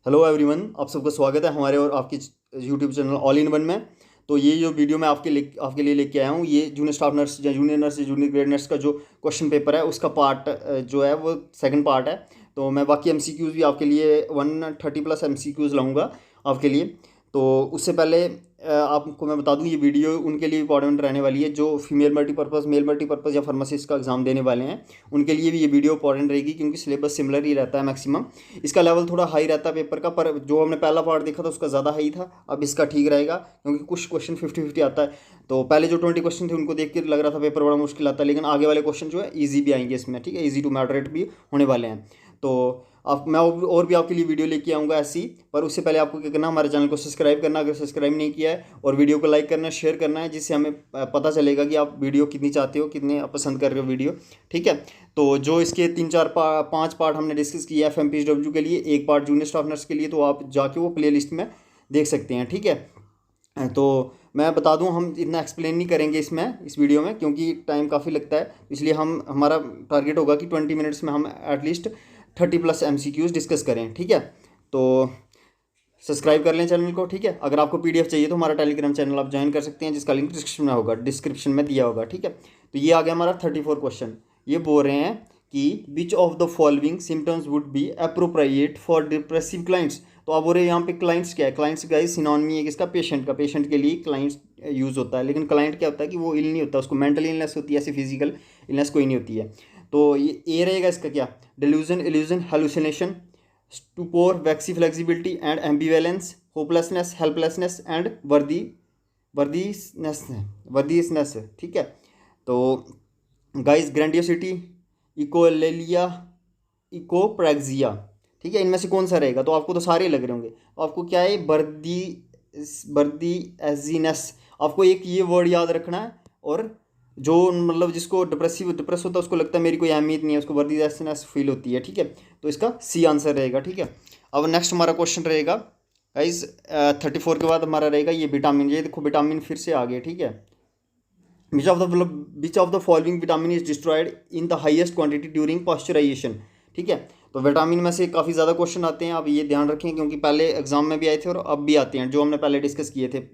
Hello everyone, आप सबका स्वागत है हमारे और आपके YouTube channel all in one में। तो ये जो वीडियो मैं आपके लिए लेके आया हूँ, ये जूनियर स्टाफ नर्स या जूनियर नर्स या जूनियर ग्रेड नर्स का जो क्वेश्चन पेपर है उसका पार्ट जो है वो सेकंड पार्ट है। तो मैं बाकी एमसीक्यूज़ भी आपके लिए 130+ एमसीक्यूज़ लाऊंगा आपके लिए। तो उससे पहले आपको मैं बता दूं, ये वीडियो उनके लिए इंपॉर्टेंट रहने वाली है जो फीमेल मल्टीपर्पज़, मेल मल्टीपर्पज़ या फार्मासिस्ट का एग्ज़ाम देने वाले हैं। उनके लिए भी ये वीडियो इंपॉर्टेंट रहेगी क्योंकि सिलेबस सिमिलर ही रहता है मैक्सिमम। इसका लेवल थोड़ा हाई रहता है पेपर का, पर जो हमने पहला पार्ट देखा था उसका ज़्यादा हाई था। अब इसका ठीक रहेगा क्योंकि कुछ क्वेश्चन 50-50 आता है। तो पहले जो 20 क्वेश्चन थे उनको देख के लग रहा था पेपर बड़ा मुश्किल आता है, लेकिन आगे वाले क्वेश्चन जो है ईजी भी आएंगे इसमें, ठीक है, ईजी टू मॉडरेट भी होने वाले हैं। तो आप मैं और भी आपके लिए वीडियो लेके आऊँगा ऐसी। पर उससे पहले आपको क्या करना, हमारे चैनल को सब्सक्राइब करना अगर सब्सक्राइब नहीं किया है, और वीडियो को लाइक करना, शेयर करना है, जिससे हमें पता चलेगा कि आप वीडियो कितनी चाहते हो, कितने आप पसंद कर रहे हो वीडियो, ठीक है। तो जो इसके 5 पार्ट हमने डिस्कस किया है FMPHW के लिए, एक पार्ट जूनियर स्टाफ नर्स के लिए, तो आप जाके वो प्ले लिस्ट में देख सकते हैं, ठीक है। तो मैं बता दूं, हम इतना एक्सप्लेन नहीं करेंगे इस वीडियो में क्योंकि टाइम काफ़ी लगता है, इसलिए हमारा टारगेट होगा कि 20 मिनट्स में हम एटलीस्ट 30+ MCQs डिस्कस करें, ठीक है। तो सब्सक्राइब कर लें चैनल को, ठीक है। अगर आपको PDF चाहिए तो हमारा टेलीग्राम चैनल आप ज्वाइन कर सकते हैं, जिसका लिंक डिस्क्रिप्शन में दिया होगा, ठीक है। तो ये आ गया हमारा 34 क्वेश्चन। ये बोल रहे हैं कि विच of the following symptoms would be appropriate for depressive clients. तो आप बोल रहे हैं यहाँ पे क्लाइंट्स क्या है, क्लाइंट्स का सिनोनिमी है किसका, पेशेंट का। पेशेंट के लिए क्लाइंट्स यूज़ होता है, लेकिन क्लाइंट क्या होता है कि वो इल नहीं होता, उसको मेंटल इलनेस होती है, ऐसी फिजिकल इलनेस कोई नहीं होती है। तो ये रहेगा इसका क्या, delusion, illusion, hallucination, stupor, waxy flexibility and ambivalence, hopelessness, helplessness and वर्दीसनेस वर्दीसनेस, ठीक है। तो गाइस, ग्रैंडियोसिटी, इकोलेलिया, इकोप्रैक्सिया, ठीक है, इनमें से कौन सा रहेगा। तो आपको तो सारे लग रहे होंगे। आपको क्या है, बर्दी एजीनेस, आपको एक ये वर्ड याद रखना है। और जो मतलब जिसको डिप्रेस होता है उसको लगता है मेरी कोई अहमियत नहीं है, उसको वर्दीनेस फील होती है, ठीक है। तो इसका सी आंसर रहेगा, ठीक है। अब नेक्स्ट हमारा क्वेश्चन रहेगा गाइस 34 के बाद हमारा रहेगा ये विटामिन। ये देखो विटामिन फिर से आ गए, ठीक है। Which of the following vitamin is destroyed in the highest quantity during pasteurisation, ठीक है। तो विटामिन में से काफ़ी ज़्यादा क्वेश्चन आते हैं, आप ये ध्यान रखें क्योंकि पहले एग्जाम में भी आए थे और अब भी आते हैं, जो हमने पहले डिस्कस किए थे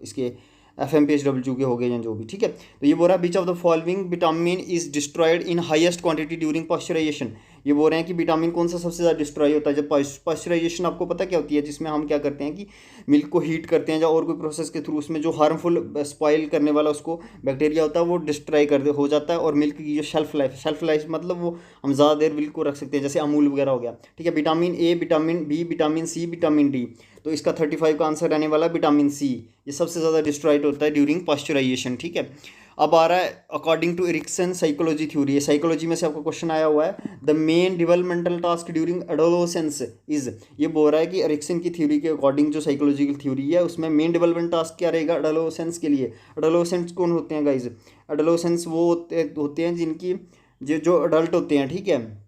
इसके FMPHW के हो गए हैं जो भी, ठीक है। तो ये बोल रहा है which of the following vitamin is destroyed in highest quantity during pasteurisation. ये बोल रहे हैं कि विटामिन कौन सा सबसे ज़्यादा डिस्ट्रॉय होता है जब पॉस्चराइजेशन, आपको पता क्या होती है, जिसमें हम क्या करते हैं कि मिल्क को हीट करते हैं या और कोई प्रोसेस के थ्रू उसमें जो हार्मफुल स्पॉइल करने वाला उसको बैक्टीरिया होता है वो डिस्ट्रॉय कर हो जाता है। और मिल्क की जो शेल्फ लाइफ मतलब वो हम ज़्यादा देर मिल्क को रख सकते हैं, जैसे अमूल वगैरह हो गया, ठीक है। Vitamin A, vitamin B, vitamin C, vitamin D। तो इसका 35 का आंसर रहने वाला विटामिन C। ये सबसे ज़्यादा डिस्ट्रॉयड होता है ड्यूरिंग पॉस्चराइजेशन, ठीक है। अब आ रहा है according to Erikson psychology theory. Psychology में से आपका क्वेश्चन आया हुआ है, the main developmental task during adolescence is. ये बोल रहा है कि एरिक्सन की थ्योरी के अकॉर्डिंग जो साइकोलॉजिकल थ्योरी है उसमें मेन डेवलपमेंट टास्क क्या रहेगा एडोलोसेंस के लिए। एडोलोसेंस कौन होते हैं गाइज, एडोलोसेंस वो होते हैं जिनकी जो अडल्ट होते हैं, ठीक है।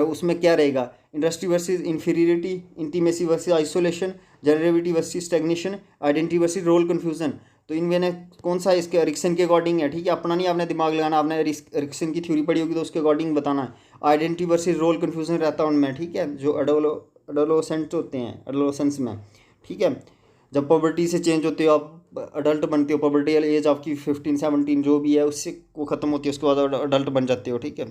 उसमें क्या रहेगा, industry versus inferiority, intimacy versus isolation, generativity versus stagnation, identity versus role confusion. तो इनमें ने कौन सा इसके एरिक्सन के अकॉर्डिंग है, ठीक है। अपना नहीं आपने दिमाग लगाना, आपने एरिक्सन की थ्योरी पढ़ी होगी तो उसके अकॉर्डिंग बताना है। आइडेंटिटी वर्सेस रोल कन्फ्यूजन रहता है उनमें, ठीक है, जो एडोलोसेंट होते हैं एडोलोसेंस में, ठीक है। जब पॉवर्टी से चेंज होते हो आप अडल्ट बनते हो, पॉवर्टी एज आपकी 15-17 जो भी है उससे वो ख़त्म होती है, उसके बाद अडल्ट बन जाते हो, ठीक है।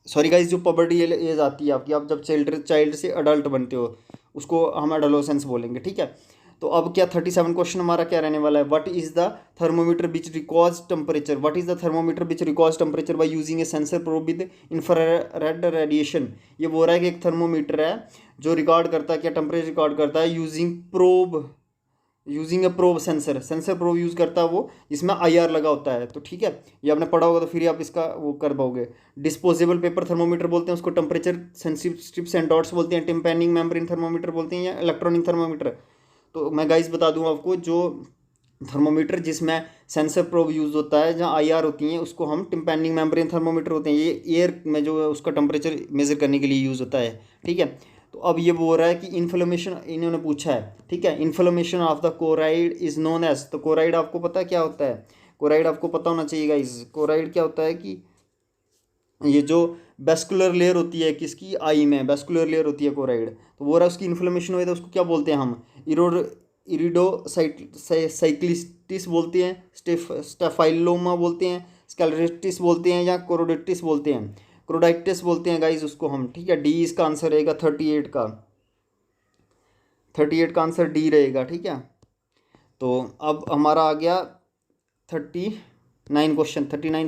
सॉरी गाइज, जो पबर्टी एज आती है आपकी, आप जब चाइल्ड से अडल्ट बनते हो उसको हम एडोलोसेंस बोलेंगे, ठीक है। तो अब क्या 37 क्वेश्चन हमारा क्या रहने वाला है, what is the thermometer which records temperature, what is the thermometer which records temperature by using A sensor probe with infrared radiation. ये बोल रहा है कि एक थर्मोमीटर है जो रिकॉर्ड करता है, क्या टेम्परेचर रिकॉर्ड करता है यूजिंग ए प्रोब, सेंसर प्रोब यूज़ करता है वो, जिसमें IR लगा होता है। तो ठीक है, ये आपने पढ़ा होगा तो फिर आप इसका वो कर पाओगे। डिस्पोजेबल पेपर थर्मोमीटर बोलते हैं उसको, temperature sensitive strips and dots बोलते हैं, टिम्पैनिंग मेम्ब्रेन थर्मोमीटर बोलते हैं, या इलेक्ट्रॉनिक थर्मोमीटर। तो मैं गाइस बता दूं आपको, जो थर्मोमीटर जिसमें सेंसर प्रोब यूज़ होता है, जहाँ IR होती हैं, उसको हम टिम्पैनिंग मेम्ब्रेन थर्मोमीटर होते हैं। ये एयर में जो है उसका टेम्परेचर मेजर करने के लिए यूज़ होता है, ठीक है। तो अब ये बोल रहा है कि इन्फ्लेमेशन इन्होंने पूछा है, ठीक है, inflammation of the choroid is known as. तो कोराइड आपको पता है क्या होता है, कोराइड आपको पता होना चाहिए गाइस। कोराइड क्या होता है कि ये जो वेस्कुलर लेयर होती है किसकी, आई में वेस्कुलर लेयर होती है कोराइड, तो वो रहा उसकी इन्फ्लेमेशन हुई तो उसको क्या बोलते हैं हम, इरिडोसाइक्लिस्टिस बोलते हैं, स्टेफाइलोमा बोलते हैं, स्कलेरोटिस बोलते हैं, या कोरोडिटिस बोलते हैं, क्रोडाइटिस बोलते हैं गाइज उसको हम, ठीक है। डी इसका आंसर रहेगा 38 का, 38 का आंसर डी रहेगा, ठीक है। तो अब हमारा आ गया 39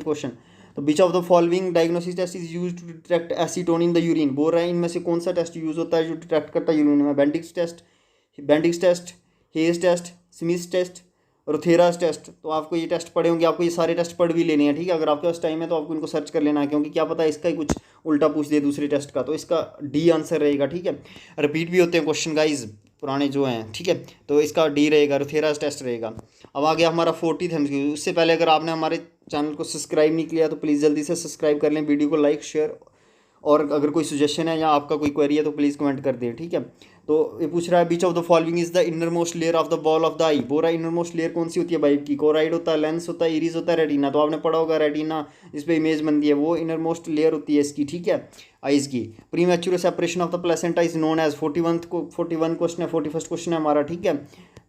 क्वेश्चन। तो which of the following diagnosis test is use to detect acetone in the urine, बोल रहा है इनमें से कौन सा टेस्ट यूज होता है जो डिटेक्ट करता है यूरिन में, Benedict's test, Hay's test, Smith test, Rothera's test. तो आपको ये टेस्ट पढ़े होंगे, आपको ये सारे टेस्ट पढ़ भी लेने हैं, ठीक है। अगर आपके पास टाइम है तो आपको इनको सर्च कर लेना है, क्योंकि क्या पता है इसका ही कुछ उल्टा पूछ दे दूसरे टेस्ट का, तो इसका डी आंसर रहेगा, ठीक है। रिपीट भी होते हैं क्वेश्चन गाइज पुराने जो हैं, ठीक है। तो इसका डी रहेगा, रोथेरास टेस्ट रहेगा। अब आ गया हमारा 40th MCQ। उससे पहले अगर आपने हमारे चैनल को सब्सक्राइब नहीं किया तो प्लीज़ जल्दी से सब्सक्राइब कर लें, वीडियो को लाइक शेयर, और अगर कोई सजेशन है या आपका कोई क्वेरी है तो प्लीज़ कमेंट कर दें, ठीक है। तो ये पूछ रहा है which of the following is the innermost layer of the ball of the eye, बोल रहा है इनर मोस्ट लेयर कौन सी होती है बाइब की, कोराइड होता है, लेंस होता है, इरिस होता है, रेटिना। तो आपने पढ़ा होगा रेटिना जिस पे इमेज बनती है, वो इनर मोस्ट लेयर होती है इसकी, ठीक है, आइज की। Premature separation of the placenta is known as 41 question है, 41st क्वेश्चन है हमारा, ठीक है।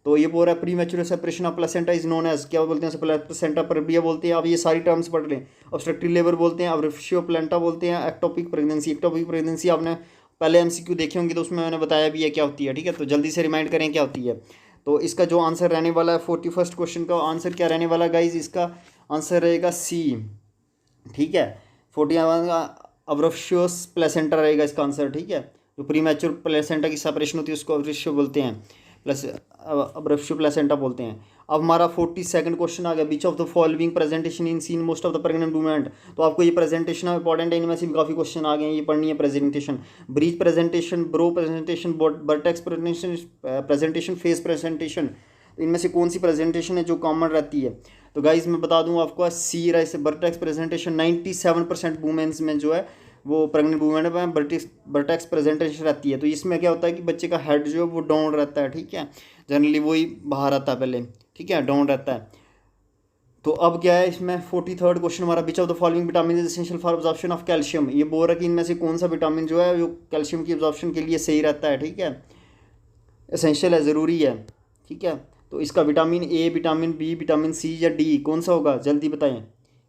तो ये बोल रहा है premature separation of placenta is known as, क्या बोलते हैं, प्लेसेंटा परबिया बोलते हैं। अब ये सारी टर्म्स पढ़ लें, ऑब्स्ट्रक्टिव लेबर बोलते हैं, अब्रेफियो प्लेंटा बोलते हैं, एक्टोपिक प्रेगनेंसी आपने पहले MCQ देखे होंगे तो उसमें मैंने बताया भी है क्या होती है, ठीक है। तो जल्दी से रिमाइंड करें क्या होती है। तो इसका जो आंसर रहने वाला है 41st क्वेश्चन का आंसर क्या रहने वाला गाइज, इसका आंसर रहेगा सी, ठीक है। 41 का अब्रेफियोस प्लेसेंटा रहेगा इसका आंसर, ठीक है। जो प्रीमैच्योर प्लेसेंटा की सेपरेशन होती है उसको अब्रेफियो बोलते हैं, प्लस अब्रेफियो प्लेसेंटा बोलते हैं। अब हमारा 42nd क्वेश्चन आ गया, which of the following presentation in seen most of the pregnant women. तो आपको ये प्रेजेंटेशन इंपॉर्टेंट है, इनमें से भी काफ़ी क्वेश्चन आ गए हैं, ये पढ़नी है presentation. Breech presentation, brow presentation, vertex presentation, face presentation, इनमें से कौन सी प्रेजेंटेशन है जो कॉमन रहती है। तो गाइज मैं बता दूँ आपको, सी रहा है बर्टेक्स प्रेजेंटेशन। 97% वुमेन्स में जो है वो प्रेग्नेंट वुमेन में बर्टेक्स प्रेजेंटेशन रहती है। तो इसमें क्या होता है कि बच्चे का हेड जो है वो डाउन रहता है, ठीक है, जनरली वही बाहर आता है पहले, ठीक है, डाउन रहता है। तो अब क्या है इसमें 43rd क्वेश्चन हमारा, विच of the following vitamin is essential for absorption of calcium. ये बोल रहा है कि इनमें से कौन सा विटामिन जो है जो कैल्शियम की एब्जॉर्प्शन के लिए सही रहता है, ठीक है, एसेंशियल है, ज़रूरी है, ठीक है। तो इसका vitamin A, vitamin B, vitamin C या डी कौन सा होगा, जल्दी बताएं।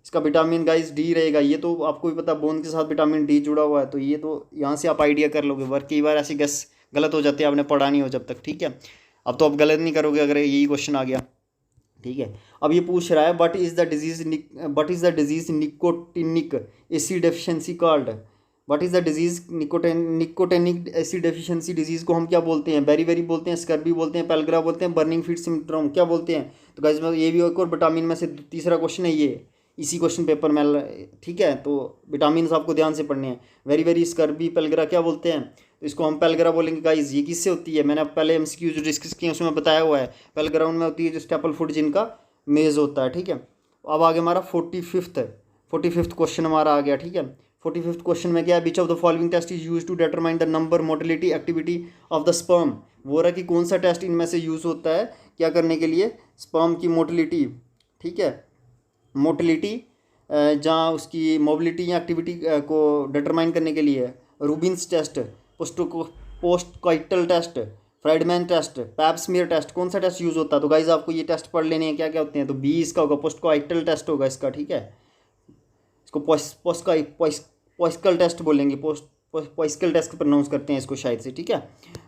इसका विटामिन गाइस डी रहेगा। ये तो आपको भी पता, बोन के साथ विटामिन डी जुड़ा हुआ है, तो ये तो यहाँ से आप आइडिया कर लोगे। वर्क कई बार ऐसे गैस गलत हो जाते हैं, आपने पढ़ा नहीं हो जब तक, ठीक है। अब तो आप गलत नहीं करोगे अगर यही क्वेश्चन आ गया, ठीक है। अब ये पूछ रहा है but is the disease nicotinic acid deficiency called, what is the disease nicotinic acid deficiency disease को हम क्या बोलते हैं, बेरी बोलते हैं, स्कर्बी बोलते हैं, पेलग्रा बोलते हैं, बर्निंग फीट सिंड्रोम क्या बोलते हैं। तो गाइस ये भी एक और विटामिन में से तीसरा क्वेश्चन है ये, इसी क्वेश्चन पेपर में, ठीक है। तो विटामिन आपको ध्यान से पढ़ने हैं। वेरी स्कर्बी, पेलग्रा क्या बोलते हैं, तो इसको हम पेलग्रा बोलेंगे गाइस। ये किससे होती है, मैंने पहले MCQ जो डिस्कस किए उसमें बताया हुआ है, पेलग्राउंड में होती है जो स्टेपल फूड जिनका मेज होता है, ठीक है। अब आगे हमारा 45th क्वेश्चन हमारा आ गया, ठीक है। 45th क्वेश्चन में क्या है, which of the following test is use to determine the number, motility, activity of the sperm. वो रहा कि कौन सा टेस्ट इनमें से यूज़ होता है क्या करने के लिए, स्पर्म की मोटिलिटी, ठीक है, मोटिलिटी जहाँ उसकी मोबिलिटी या एक्टिविटी को डिटरमाइन करने के लिए। Rubin's test, postcoital test, Friedman test, pap smear test, कौन सा टेस्ट यूज़ होता है। तो गाइज आपको ये टेस्ट पढ़ लेने हैं क्या क्या होते हैं। तो बी इसका होगा, पोस्टकॉइटल टेस्ट होगा इसका, ठीक है। इसको पोस्कल टेस्ट बोलेंगे, पोस्कल टेस्ट प्रोनाउंस करते हैं इसको शायद से, ठीक है।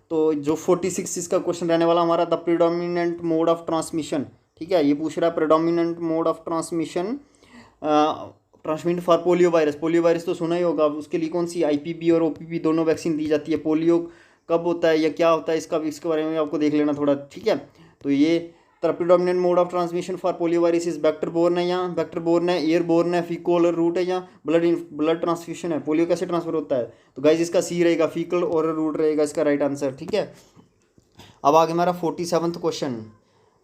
तो जो 46 इसका क्वेश्चन रहने वाला हमारा, the predominant mode of transmission, ठीक है। ये पूछ रहा है predominant mode of transmission transmit for polio virus तो सुना ही होगा। उसके लिए कौन सी IPV और OPV दोनों वैक्सीन दी जाती है। पोलियो कब होता है या क्या होता है इसके बारे में आपको देख लेना थोड़ा, ठीक है। तो ये predominant mode of transmission for polio virus is vector borne है, या वेक्टर बोर्न है, एयर बोर्न है, फीकल रूट है, या ब्लड ट्रांसफ्यूशन है। पोलियो कैसे ट्रांसफर होता है, तो गाइज इसका सी रहेगा, फीकल और रूट रहेगा इसका राइट आंसर, ठीक है। अब आगे हमारा 47th क्वेश्चन,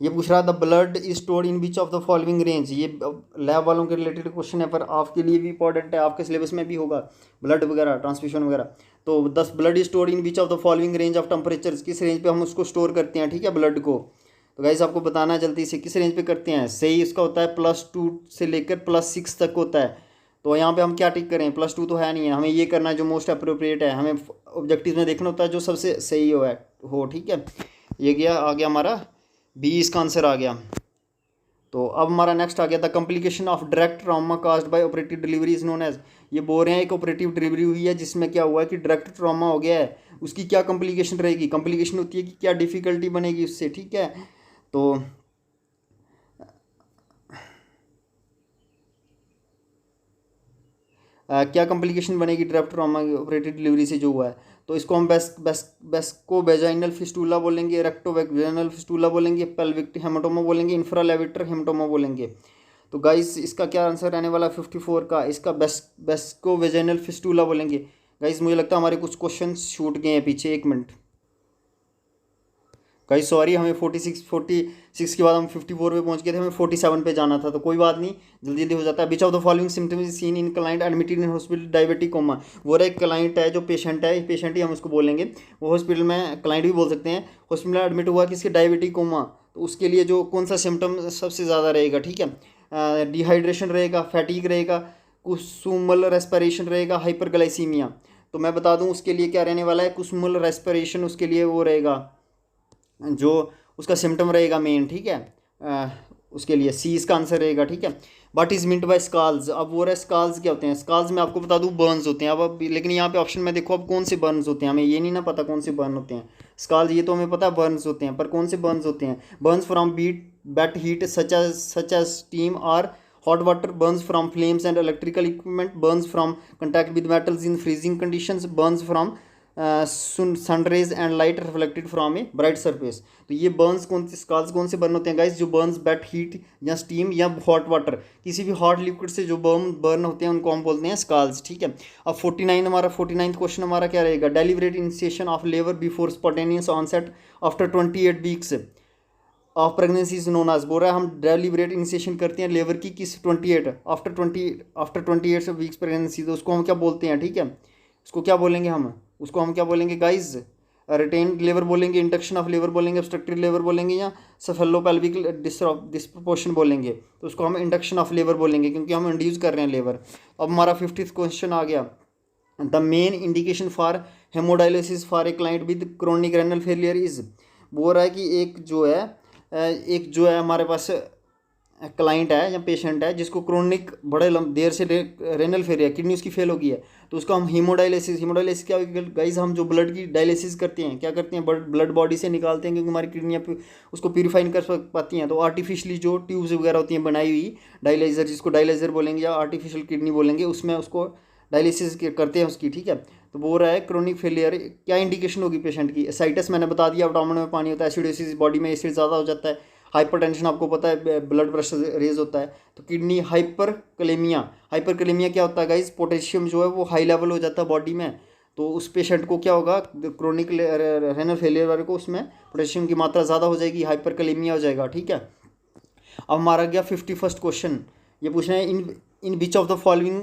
ये पूछ रहा है the blood is stored in which of the following range. ये लैब वालों के रिलेटेड क्वेश्चन है, पर आपके लिए भी इंपॉर्टेंट है, आपके सिलेबस में भी होगा ब्लड वगैरह, ट्रांसफ्यूशन वगैरह। तो दस blood is stored in which of the following range of temperature, किस रेंज पे हम उसको स्टोर करते हैं, ठीक है, ब्लड को। तो गाइस आपको बताना है जल्दी से किस रेंज पे करते हैं। सही इसका होता है +2 से लेकर +6 तक होता है। तो यहाँ पे हम क्या टिक करें, +2 तो है नहीं है, हमें ये करना है जो मोस्ट अप्रोप्रिएट है, हमें ऑब्जेक्टिव में देखना होता है जो सबसे सही हो, ठीक है। ये गया, आ गया हमारा बी, इसका आंसर आ गया। तो अब हमारा नेक्स्ट आ गया था, complication of direct trauma caused by operative delivery is known as. ये बोल रहे हैं एक ऑपरेटिव डिलीवरी हुई है जिसमें क्या हुआ है कि डायरेक्ट ट्रॉमा हो गया है, उसकी क्या कॉम्प्लिकेशन रहेगी, कॉम्प्लिकेशन होती है कि क्या डिफिकल्टी बनेगी उससे, ठीक है। तो क्या कॉम्प्लिकेशन बनेगी डायरेक्ट ट्रॉमा ऑपरेटिव डिलीवरी से जो हुआ है, तो इसको हम बेस्को वेजाइनल फिस्टूला बोलेंगे, रेक्टो वेजाइनल फिस्टूला बोलेंगे, पेल्विक हेमाटोमा बोलेंगे, इंफ्रालेविटर हेमाटोमा बोलेंगे। तो गाइस इसका क्या आंसर रहने वाला 54 का, इसका बेस्को वेजाइनल फिस्टूला बोलेंगे। गाइस मुझे लगता है हमारे कुछ क्वेश्चन छूट गए हैं पीछे, 1 मिनट गाइस सॉरी, हमें 46 के बाद हम 54 पे पहुंच गए थे, हमें 47 पे जाना था, तो कोई बात नहीं, जल्दी जल्दी हो जाता है। Which of the following symptoms is seen in client admitted in hospital diabetic coma. वो एक क्लाइंट है जो पेशेंट है, पेशेंट ही हम उसको बोलेंगे, वो हॉस्पिटल में क्लाइंट भी बोल सकते हैं, हॉस्पिटल में एडमिट हुआ किसके, डायबिटिक कोमा। तो उसके लिए जो कौन सा सिम्टम सबसे ज़्यादा रहेगा, ठीक है, डिहाइड्रेशन रहेगा, फैटीक रहेगा, कुसुमल रेस्पिरेशन रहेगा, हाइपरग्लाइसीमिया। तो मैं बता दूं उसके लिए क्या रहने वाला है, कुसुमल रेस्पिरेशन उसके लिए वो रहेगा जो उसका सिम्टम रहेगा मेन, ठीक है। उसके लिए सी इसका आंसर रहेगा, ठीक है। व्हाट इज मिंट बाय स्काल्स, अब वो रहा स्काल्स क्या होते हैं, स्काल्स मैं आपको बता दूं बर्न्स होते हैं। अब लेकिन यहाँ पे ऑप्शन में देखो अब कौन से बर्न्स होते हैं, हमें ये नहीं ना पता कौन से बर्न होते हैं। स्काल्स ये तो हमें पता है बर्न्स होते हैं, पर कौन से बर्न्स होते हैं, burns from wet heat such as steam और hot water, burns from flames and electrical equipment, burns from contact with metals in freezing conditions, burns from sunrays and light reflected from a bright surface. तो ये Burns कौन से, स्काल्स कौन से burn होते हैं guys, Joe Burns bat heat या steam या हॉट वाटर, किसी भी हॉट लिक्विड से जो बर्न होते हैं उनको हम बोलते हैं स्काल्स, ठीक है। अब 49 क्वेश्चन हमारा क्या रहेगा, deliberate initiation of labour before spontaneous onset after 28 weeks of pregnancy is known as. बोल रहा है हम डेलिबरेट इनिशिएशन करते हैं लेबर की किस 28 आफ्टर 28 वीक्स प्रेगनेंसी, तो उसको हम क्या बोलते हैं, ठीक है, उसको क्या बोलेंगे हम, उसको हम क्या बोलेंगे गाइज, रिटेन लेबर बोलेंगे, इंडक्शन ऑफ लेबर बोलेंगे, ऑब्स्ट्रक्टिव लेबर बोलेंगे, या सेफेलोपेल्विक डिस्प्रोपोर्शन बोलेंगे। तो उसको हम इंडक्शन ऑफ लेबर बोलेंगे क्योंकि हम इंड्यूस कर रहे हैं लेबर। अब हमारा 50th क्वेश्चन आ गया, the main indication for hemodialysis for a client with chronic renal failure is. बोल रहा है कि एक जो है हमारे पास क्लाइंट है या पेशेंट है जिसको क्रोनिक बड़े देर से रेनल फेलियर, किडनी उसकी फेल हो गई है, तो उसको हम हीमोडायलिसिस क्या गाइस, हम जो ब्लड की डायलिसिस करते हैं, क्या करते हैं, ब्लड बॉडी से निकालते हैं क्योंकि हमारी किडनियाँ उसको प्यूरिफाई नहीं कर पाती हैं, तो आर्टिफिशियली जो ट्यूब्स वगैरह होती हैं बनाई हुई डायलाइजर, जिसको डायलाइजर बोलेंगे या आर्टिफिशियल किडनी बोलेंगे, उसमें उसको डायलिसिस करते हैं उसकी, ठीक है। तो बोल रहा है क्रोनिक फेलियर क्या इंडिकेशन होगी पेशेंट की, एसाइटिस मैंने बता दिया, एब्डोमेन में पानी होता है, एसिडोसिस बॉडी में एसिड ज़्यादा हो जाता है, हाइपरटेंशन आपको पता है ब्लड प्रेशर रेज होता है, तो किडनी हाइपरकलेमिया क्या होता है गाइस, पोटेशियम जो है वो हाई लेवल हो जाता है बॉडी में, तो उस पेशेंट को क्या होगा, क्रोनिक रेनल फेलियर वाले को उसमें पोटेशियम की मात्रा ज़्यादा हो जाएगी, हाइपरकलेमिया हो जाएगा, ठीक है। अब हमारा गया 51st क्वेश्चन, ये पूछना है in which of the following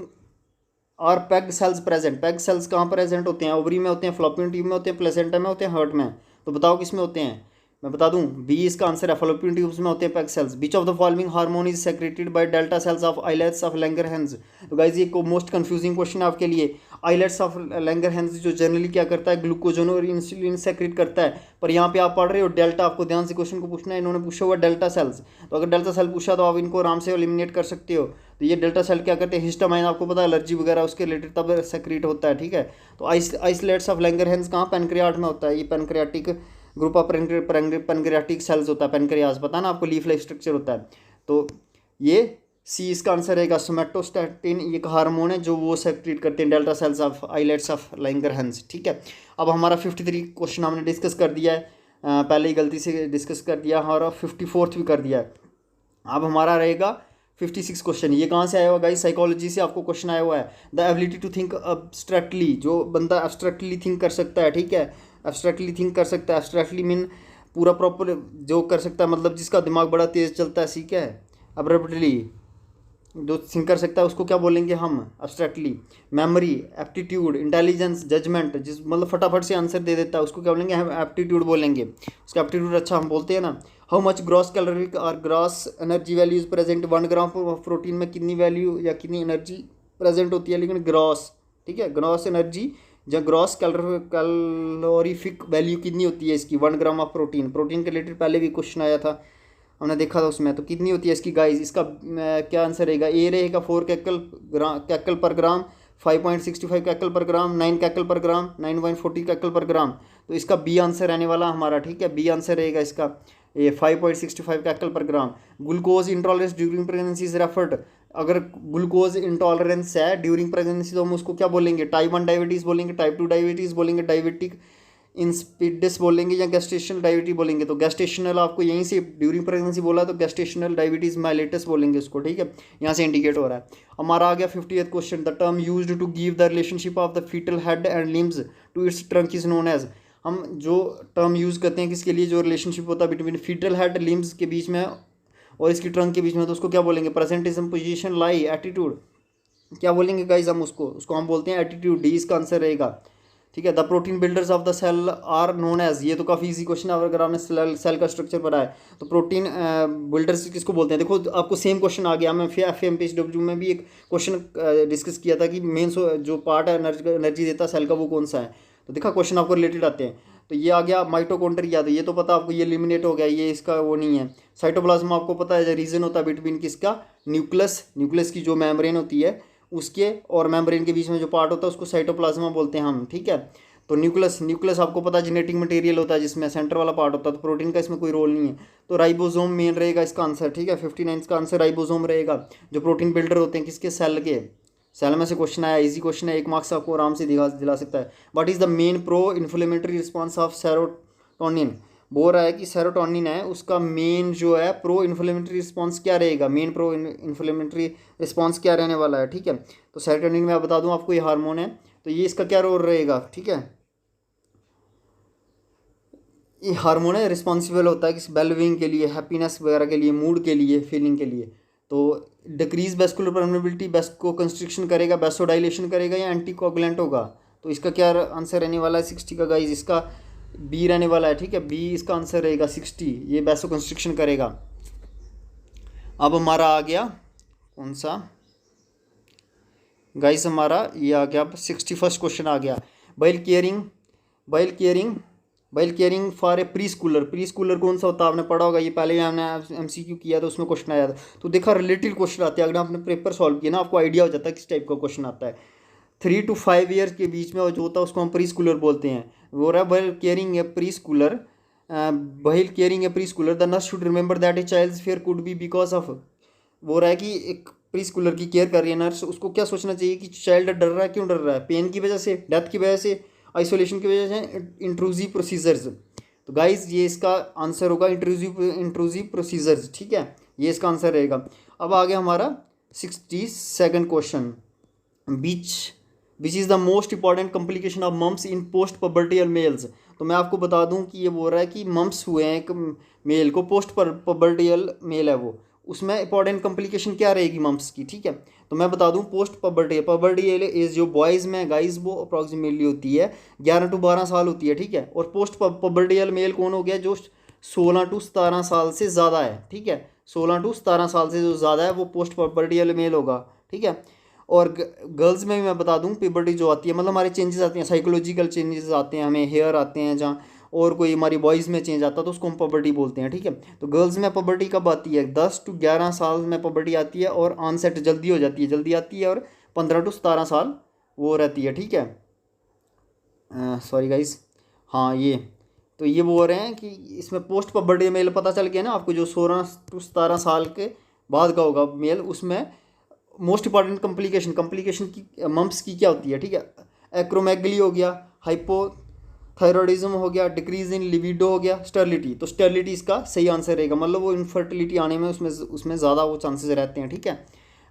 are packed cells present. Packed cells कहाँ प्रेजेंट होते हैं, ओवरी में होते हैं, फ्लोपियन ट्यूब में होते हैं, प्लेसेंटा में होते हैं, हार्ट में। तो बताओ किस में होते हैं, मैं बता दूं बी इसका आंसर है, फ्लोपियन ट्यूब्स में होते हैं packed cells. Which of the following hormone is secreted by delta cells of islets of Langerhans. तो गाइस ये मोस्ट कंफ्यूजिंग क्वेश्चन है आपके लिए। आइलेट्स ऑफ लैंगरहैंस जो जनरली क्या करता है, ग्लूकोजन और इंसुलिन सेक्रेट करता है, पर यहाँ पे आप पढ़ रहे हो डेल्टा, आपको ध्यान से क्वेश्चन को पूछना है, इन्होंने पूछा हुआ डेल्टा सेल्स, तो अगर डेल्टा सेल पूछा तो आप इनको आराम से एलिमिनेट कर सकते हो। तो ये डेल्टा सेल क्या करते हैं, हिस्टामाइन आपको पता है एलर्जी वगैरह उसके रिलेटेड तब सेक्रेट होता है, ठीक है। तो आइसोलेट्स ऑफ लैंगरहैंस कहाँ, पैनक्रियाट में होता है, ये pancreatic group of pancreatic cells होता है, पैनक्रियाज पता है ना आपको, लीफ लाइक स्ट्रक्चर होता है। तो ये सी इसका आंसर रहेगा, सोमैटोस्टैटिन ये एक हार्मोन है जो वो सेक्रेट करते हैं delta cells of islets of Langerhans, ठीक है। अब हमारा 53 क्वेश्चन हमने डिस्कस कर दिया है, पहले ही गलती से डिस्कस कर दिया, और 54th भी कर दिया है। अब हमारा रहेगा 56 क्वेश्चन, ये कहाँ से आया हुआ गाइस, साइकोलॉजी से आपको क्वेश्चन आया हुआ है। The ability to think abstractly, जो बंदा एब्स्ट्रैक्टली थिंक कर सकता है, ठीक है, एब्स्ट्रैक्टली थिंक कर सकता है, एब्स्ट्रैक्टली मीन पूरा प्रॉपर जो कर सकता है, मतलब जिसका दिमाग बड़ा तेज़ चलता है, ठीक है, अब्रप्टली जो थिंक कर सकता है उसको क्या बोलेंगे हम, abstractly. Memory, aptitude, intelligence, judgement, जिस मतलब फटाफट से आंसर दे देता है उसको क्या बोलेंगे, हम एप्टीट्यूड बोलेंगे, उसका एप्टीट्यूड अच्छा हम बोलते हैं ना। हाउ मच ग्रॉस कैलोरिक और gross energy value is present, 1 gram of protein में कितनी वैल्यू या कितनी एनर्जी प्रेजेंट होती है, लेकिन ग्रॉस, ठीक है, ग्रॉस एनर्जी या ग्रॉस कैलोरीफिक वैल्यू कितनी होती है इसकी, 1 ग्राम ऑफ प्रोटीन, प्रोटीन के रिलेटेड पहले भी क्वेश्चन आया था, हमने देखा था उसमें, तो कितनी होती है इसकी गाइस, इसका क्या आंसर रहेगा, ए रहेगा 4 कैकल पर ग्राम, 5.65 कैकल पर ग्राम, 9 कैकल पर ग्राम, 9.40 कैकल पर ग्राम। तो इसका बी आंसर रहने वाला हमारा, ठीक है, बी आंसर रहेगा इसका ये 5.65 kcal per gram. Glucose intolerance during pregnancy is referred, अगर ग्लूकोज इंटॉलरेंस है ड्यूरिंग प्रेगनेंसी तो हम उसको क्या बोलेंगे, टाइप 1 डायबिटीज़ बोलेंगे, टाइप 2 डायबिटीज़ बोलेंगे, डायबिटिक इंसिपिडस बोलेंगे, या गैस्ट्रेशनल डायबिटीज बोलेंगे। तो गैस्ट्रेशनल आपको यहीं से ड्यूरिंग प्रेगनेंसी बोला तो गैस्ट्रेशनल डायबिटीज माइलेटस बोलेंगे उसको, ठीक है, यहाँ से इंडिकेट हो रहा है। हमारा आ गया 50th question, the term used to give the relationship of the fetal head and limbs to its trunk is known as, हम जो टर्म यूज़ करते हैं किसके लिए, जो रिलेशनशिप होता है बिटवीन फीटल हेड लिम्स के बीच में और इसकी ट्रंक के बीच में, तो उसको क्या बोलेंगे, प्रेजेंटिज्म, पोजीशन, लाई, एटीट्यूड, क्या बोलेंगे गाइज हम उसको हम बोलते हैं एटीट्यूड, डी इसका आंसर रहेगा, ठीक है। The protein builders of the cell are known as, ये तो काफ़ी इजी क्वेश्चन है, अगर आपने सेल का स्ट्रक्चर पढ़ा है तो प्रोटीन बिल्डर्स किसको बोलते हैं। देखो आपको सेम क्वेश्चन आ गया, मैं फिर FMPHW में भी एक क्वेश्चन डिस्कस किया था कि मेन जो पार्ट है एनर्जी देता है सेल का वो कौन सा है, तो देखा क्वेश्चन आपको रिलेटेड आते हैं। तो ये आ गया माइटोकॉन्ड्रिया, तो ये तो पता आपको, ये एलिमिनेट हो गया, ये इसका वो नहीं है। साइटोप्लाज्म आपको पता है रीजन होता है बिटवीन किसका, न्यूक्लियस की जो मेम्ब्रेन होती है उसके और मेम्ब्रेन के बीच में जो पार्ट होता है उसको साइटोप्लाज्मा बोलते हैं हम, ठीक है। तो न्यूक्लियस आपको पता है जेनेटिक मटेरियल होता है जिसमें सेंटर वाला पार्ट होता है, तो प्रोटीन का इसमें कोई रोल नहीं है। तो राइबोसोम मेन रहेगा इसका आंसर, ठीक है, 59 का आंसर राइबोसोम रहेगा, जो प्रोटीन बिल्डर होते हैं किसके, सेल के। सेल में से क्वेश्चन आया, इजी क्वेश्चन है, 1 मार्क्स आपको आराम से दिला सकता है। What is the main pro inflammatory response of serotonin, बोल रहा है कि सेरोटोनिन है उसका मेन जो है प्रो इन्फ्लेमेटरी रिस्पॉन्स क्या रहेगा, मेन प्रो इन्फ्लेमेटरी रिस्पॉन्स क्या रहने वाला है, ठीक है। तो सेरोटोनिन मैं बता दूं आपको ये हार्मोन है, तो ये इसका क्या रोल रहेगा, ठीक है, ये हार्मोन है, रिस्पॉन्सिबल होता है किस वेलबींग के लिए, हैप्पीनेस वगैरह के लिए, मूड के लिए, फीलिंग के लिए। तो decrease vascular permeability, Wesco constriction करेगा, वेसोडाइलेशन करेगा या एंटीकोगुलेंट होगा। तो इसका क्या आंसर रहने वाला है 60 का गाइज, इसका बी रहने वाला है, ठीक है, बी इसका आंसर रहेगा 60, ये वेसो कंस्ट्रिक्शन करेगा। अब हमारा आ गया कौन सा गाइज, हमारा ये आ गया 61st क्वेश्चन आ गया, bile caring for a pre Schuler कौन सा होता है, आपने पढ़ा होगा, ये पहले हमने MCQ किया था, उसमें क्वेश्चन आया था। तो देखा रिलेटेड क्वेश्चन आते हैं, अगर आपने पेपर सॉल्व किया ना आपको आइडिया हो जाता है किस टाइप का क्वेश्चन आता है। 3 to 5 ईयर्स के बीच में जो होता है उसको हम प्री स्कूलर बोलते हैं। वो रहा while caring a preschooler, the nurse should remember that a child's fear could be because of, वो रहा है कि एक प्री स्कूलर की केयर कर रही है नर्स, उसको क्या सोचना चाहिए कि चाइल्ड डर रहा है, क्यों डर रहा है, पेन की वजह से, डेथ की वजह से, आइसोलेशन की वजह से, इंट्रूसिव प्रोसीजर्स। तो गाइज ये इसका आंसर होगा इंट्रूसिव प्रोसीजर्स, ठीक है, ये इसका आंसर रहेगा। अब आ गया हमारा 62nd question, which is the most important complication of mumps in post pubertal males. तो मैं आपको बता दूं कि ये बोल रहा है कि मम्स हुए हैं एक मेल को, पोस्ट पबर्टियल मेल है वो, उसमें इंपॉर्टेंट कॉम्प्लिकेशन क्या रहेगी मम्स की, ठीक है। तो मैं बता दूं पोस्ट पबर्टियल एज जो बॉयज़ में गाइज वो अप्रॉक्सीमेटली होती है 11 to 12 साल होती है, ठीक है। और पोस्ट पबर्टियल मेल कौन हो गया, जो 16 to 17 साल से ज़्यादा है, ठीक है, 16 to 17 साल से जो ज़्यादा है वो पोस्ट पबर्टियल मेल होगा, ठीक है। और गर्ल्स में भी मैं बता दूं पिबर्टी जो आती है, मतलब हमारे चेंजेस आते हैं, साइकोलॉजिकल चेंजेस आते हैं, हमें हेयर आते हैं जहाँ, और कोई हमारी बॉयज़ में चेंज आता है तो उसको हम पबर्टी बोलते हैं, ठीक है। तो गर्ल्स में पबर्टी कब आती है, 10 to 11 साल में पबर्टी आती है, और ऑनसेट जल्दी हो जाती है, जल्दी आती है, और 15 to 17 साल वो रहती है, ठीक है। सॉरी गाइज, हाँ ये तो ये बोल रहे हैं कि इसमें पोस्ट पबर्टी मेल पता चल गया ना आपको, जो 16 to 17 साल के बाद का होगा मेल, उसमें मोस्ट इंपॉर्टेंट कॉम्प्लिकेशन की मम्प्स की क्या होती है, ठीक है। एक्रोमेगली हो गया, हाइपोथायरॉयडिज्म हो गया, डिक्रीज इन लिबिडो हो गया, स्टेरिलिटी। तो स्टेरिलिटी इसका सही आंसर रहेगा, मतलब वो इनफर्टिलिटी आने में उसमें ज़्यादा वो चांसेस रहते हैं, ठीक है,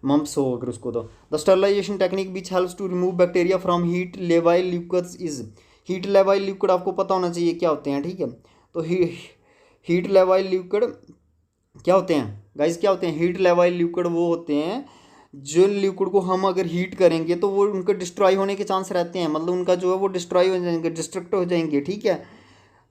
मम्प्स हो अगर उसको। तो the sterilization technique which helps to remove bacteria from heat लेवाइल liquids is, heat लेवाइल liquid आपको पता होना चाहिए क्या होते हैं, ठीक है। तो हीट लेवाइल लिक्विड क्या होते हैं गाइज, क्या होते हैं, हीट लेवाइल लिक्विड वो होते हैं जो लिक्विड को हम अगर हीट करेंगे तो वो उनके डिस्ट्रॉय होने के चांस रहते हैं, मतलब उनका जो है वो डिस्ट्रॉय हो जाएंगे, डिस्ट्रक्ट हो जाएंगे, ठीक है।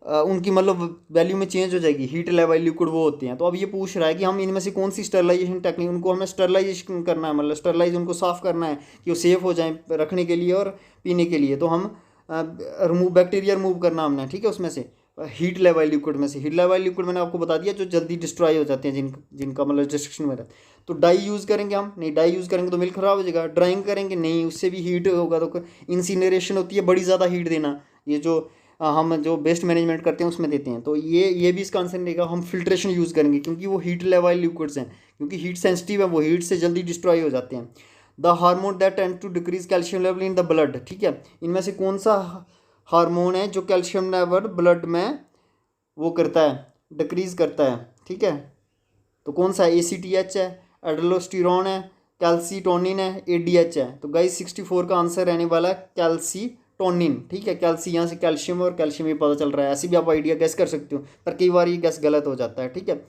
उनकी मतलब वैल्यू में चेंज हो जाएगी, हीट लेवल लिक्विड वो होते हैं। तो अब ये पूछ रहा है कि हम इनमें से कौन सी स्टरलाइजेशन टेक्निक, उनको हमें स्टरलाइजेशन करना है, मतलब स्टरलाइज उनको साफ़ करना है कि वो सेफ़ हो जाएं रखने के लिए और पीने के लिए। तो हम रिमूव बैक्टीरिया रिमूव करना हमने, ठीक है, उसमें से हीट लेवल लिक्विड में से। हीट लेवल लिक्विड मैंने आपको बता दिया जो जल्दी डिस्ट्रॉय हो जाते हैं, जिनका मतलब डिस्ट्रक्शन में रहता है। तो डाई यूज़ करेंगे हम, नहीं डाई यूज़ करेंगे तो मिल्क ख़राब हो जाएगा। ड्राइंग करेंगे, नहीं उससे भी हीट होगा, तो इंसिनरेशन होती है, बड़ी ज़्यादा हीट देना, ये जो हम जो वेस्ट मैनेजमेंट करते हैं उसमें देते हैं। तो ये भी इसका आंसर रहेगा। हम फिल्ट्रेशन यूज़ करेंगे क्योंकि वो हीट लेवल लिक्विड्स हैं, क्योंकि हीट सेंसिटिव है, वो हीट से जल्दी डिस्ट्रॉय हो जाते हैं। The hormone that tend to decrease calcium level in the blood, ठीक है, इनमें से कौन सा हार्मोन है जो कैल्शियम लेवल ब्लड में वो करता है, डिक्रीज करता है, ठीक है। तो कौन सा है, ACTH है, एड्रेलोस्टेरोन है, कैल्सीटोनिन है, ADH है। तो गाइस 64 का आंसर रहने वाला है कैल्सीटोनिन, ठीक है। कैल्सी यहाँ से कैल्शियम और कैल्शियम ये पता चल रहा है, ऐसे भी आप आइडिया गैस कर सकते हो, पर कई बार ये गैस गलत हो जाता है, ठीक है।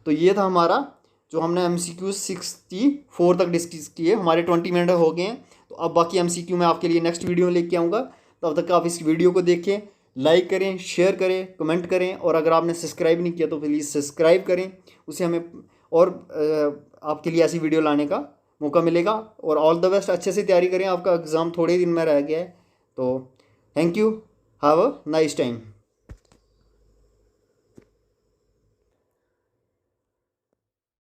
तो ये था हमारा जो हमने MCQ 64 तक डिस्कस किए। हमारे 20 मिनट हो गए हैं, तो अब बाकी MCQ मैं आपके लिए नेक्स्ट वीडियो में लेके आऊँगा। तब तक आप इस वीडियो को देखें, लाइक करें, शेयर करें, कमेंट करें, और अगर आपने सब्सक्राइब नहीं किया तो प्लीज़ सब्सक्राइब करें, उसे हमें और आपके लिए ऐसी वीडियो लाने का मौका मिलेगा। और ऑल द बेस्ट, अच्छे से तैयारी करें, आपका एग्ज़ाम थोड़े दिन में रह गया है। तो thank you, have a nice time.